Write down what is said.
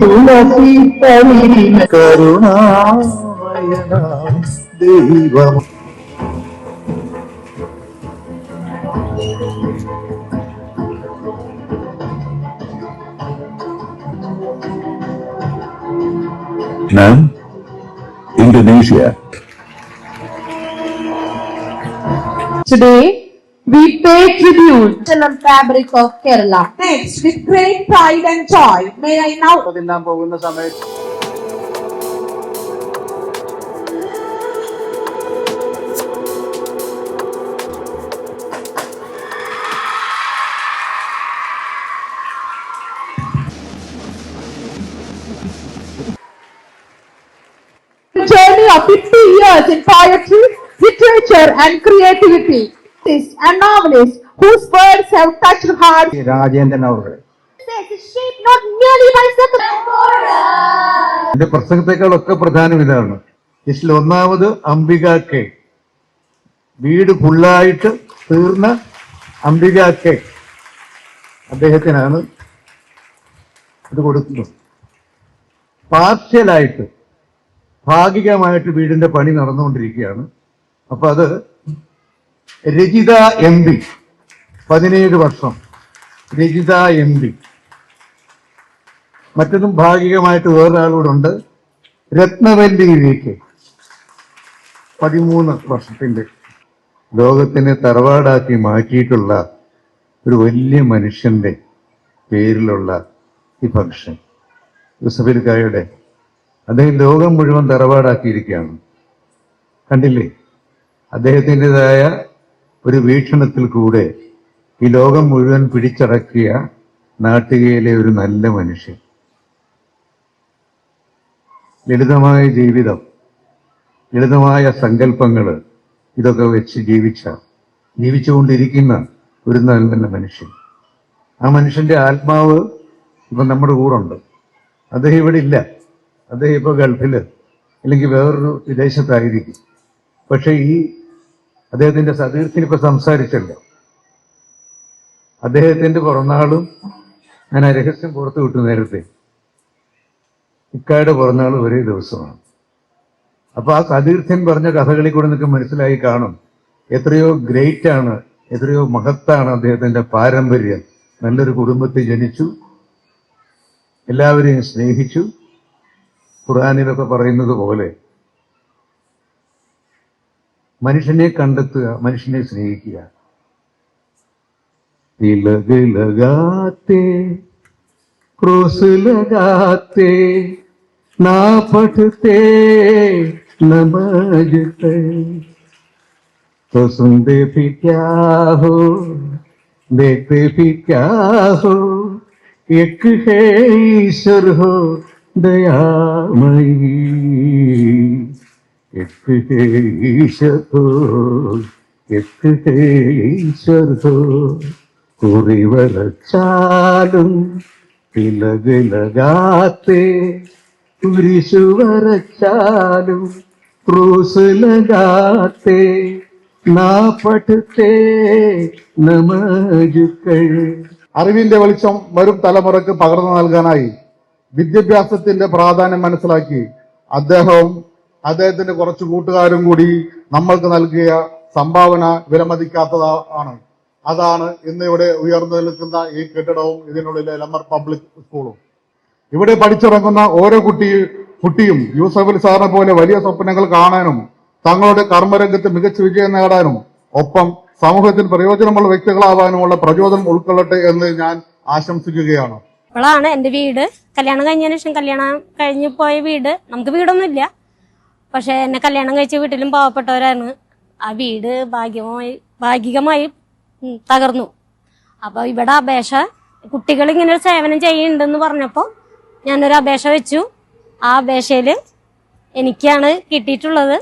തുളസി കരുണാമയനാം ദൈവം. Now, Indonesia. Today, we pay tribute to the fabric of Kerala. Next, with great pride and joy, may I now തിന്നാൻ പോകുന്ന സമയത്ത് Journey of 50 years in poetry, literature, and creativity. And novelist whose words have touched hearts. Rajendran our Says is shaped not merely by circumstances. എന്റെ പ്രസംഗത്തെക്കാളൊക്കെ പ്രധാനം ഇതാണ്. ഇതിൽ ഒന്നാമത് Ambika K, വീട് ഫുള്ളായിട്ട് തീർന്ന അംബിക കെ അദ്ദേഹത്തിനാണ് ഇത് കൊടുക്കുന്നത്. പാർഷ്യലായിട്ട് ഭാഗികമായിട്ട് വീടിന്റെ പണി നടന്നുകൊണ്ടിരിക്കുകയാണ്. അപ്പൊ അത് രജിത MP 17 വർഷം, രജിത MP. മറ്റൊന്നും ഭാഗികമായിട്ട് വേറൊരാളൂടെ ഉണ്ട്, രത്നവല്ലി VK 13 വർഷത്തിന്റെ. ലോകത്തിനെ തറവാടാക്കി മാറ്റിയിട്ടുള്ള ഒരു വലിയ മനുഷ്യന്റെ പേരിലുള്ള ഈ ഫംഗ്ഷൻ യൂസഫലിക്കായുടെ, അദ്ദേഹം ലോകം മുഴുവൻ തറവാടാക്കിയിരിക്കുകയാണ്. കണ്ടില്ലേ? അദ്ദേഹത്തിൻ്റെതായ ഒരു വീക്ഷണത്തിൽ കൂടെ ഈ ലോകം മുഴുവൻ പിടിച്ചടക്കിയ നാട്ടികയിലെ ഒരു നല്ല മനുഷ്യൻ. ലളിതമായ ജീവിതം, ലളിതമായ സങ്കല്പങ്ങൾ, ഇതൊക്കെ വെച്ച് ജീവിച്ചുകൊണ്ടിരിക്കുന്ന ഒരു നല്ല മനുഷ്യൻ. ആ മനുഷ്യന്റെ ആത്മാവ് ഇപ്പൊ നമ്മുടെ കൂറുണ്ട്. അദ്ദേഹം ഇവിടെ ഇല്ല, അദ്ദേഹം ഇപ്പൊ ഗൾഫില് അല്ലെങ്കിൽ വേറൊരു വിദേശത്തായിരിക്കും. പക്ഷെ ഈ അദ്ദേഹത്തിന്റെ സതീർത്ഥിന് ഇപ്പൊ സംസാരിച്ചല്ലോ. അദ്ദേഹത്തിന്റെ പിറന്നാളും ഞാൻ ആ രഹസ്യം പുറത്തു വിട്ടു നേരത്തെ. ഇക്കായുടെ പിറന്നാൾ ഒരേ ദിവസമാണ്. അപ്പൊ ആ സതീർത്ഥൻ പറഞ്ഞ കഥകളിൽ കൂടെ നിങ്ങൾക്ക് മനസ്സിലായി കാണും എത്രയോ ഗ്രേറ്റ് ആണ്, എത്രയോ മഹത്താണ് അദ്ദേഹത്തിന്റെ പാരമ്പര്യം. നല്ലൊരു കുടുംബത്തിൽ ജനിച്ചു, എല്ലാവരെയും സ്നേഹിച്ചു. ഖുർആനിലൊക്കെ പറയുന്നത് പോലെ മനുഷ്യനെ കണ്ടെത്തുക, മനുഷ്യനെ സ്നേഹിക്കുക. തിലക് ലഗാത്തെ ക്രോസ് ലഗാത്തെ ना पढ़ते नमाज़ते तो सुनते भी क्या हो, देखते भी क्या हो, एक है ईश्वर हो दयामयी, एक है ईश्वर हो, एक है ईश्वर हो. കുറിവരച്ചാലും തിലക് ലഗാത്തെ, കുരിശു വരച്ചാലും ക്രൂസ് ലഗാത്തെ, നാ പഠിത്തേ നമാജുകൾ. അറിവിന്റെ വെളിച്ചം വരും തലമുറയ്ക്ക് പകർന്നു നൽകാനായി വിദ്യാഭ്യാസത്തിന്റെ പ്രാധാന്യം മനസ്സിലാക്കി അദ്ദേഹവും അദ്ദേഹത്തിന്റെ കുറച്ച് കൂട്ടുകാരും കൂടി നമ്മൾക്ക് നൽകിയ സംഭാവന വിലമതിക്കാത്തതാണ്. അതാണ് ഇന്ന് ഇവിടെ ഉയർന്നു നിൽക്കുന്ന ഈ കെട്ടിടവും ഇതിനുള്ളിലെ ലമ്മർ പബ്ലിക് സ്കൂളും. ഇവിടെ പഠിച്ചിറങ്ങുന്ന ഓരോ കുട്ടിയും യൂസഫലി സാറിനെ പോലെ വലിയ സ്വപ്നങ്ങൾ കാണാനും തങ്ങളുടെ കർമ്മരംഗത്ത് മികച്ച വിജയം നേടാനും ഒപ്പം സമൂഹത്തിന് പ്രയോജനമുള്ള വ്യക്തികളാവാനുമുള്ള പ്രചോദനം ഉൾക്കൊള്ളട്ടെ എന്ന് ഞാൻ ആശംസിക്കുകയാണ്. ഇപ്പോഴാണ് എന്റെ വീട് കല്യാണം കഴിഞ്ഞതിന് ശേഷം, കല്യാണം കഴിഞ്ഞു പോയ വീട്, നമുക്ക് വീടൊന്നുമില്ല, പക്ഷെ എന്നെ കല്യാണം കഴിച്ച വീട്ടിലും പാവപ്പെട്ടവരാണ്. ആ വീട് ഭാഗികമായി തകർന്നു. അപ്പൊ ഇവിടെ അപേക്ഷ, കുട്ടികൾ ഇങ്ങനെ ഒരു സേവനം ചെയ്യുന്നുണ്ടെന്ന് പറഞ്ഞപ്പോ ഞാനൊരു അപേക്ഷ വെച്ചു. ആ അപേക്ഷയില് എനിക്കാണ് കിട്ടിയിട്ടുള്ളത്.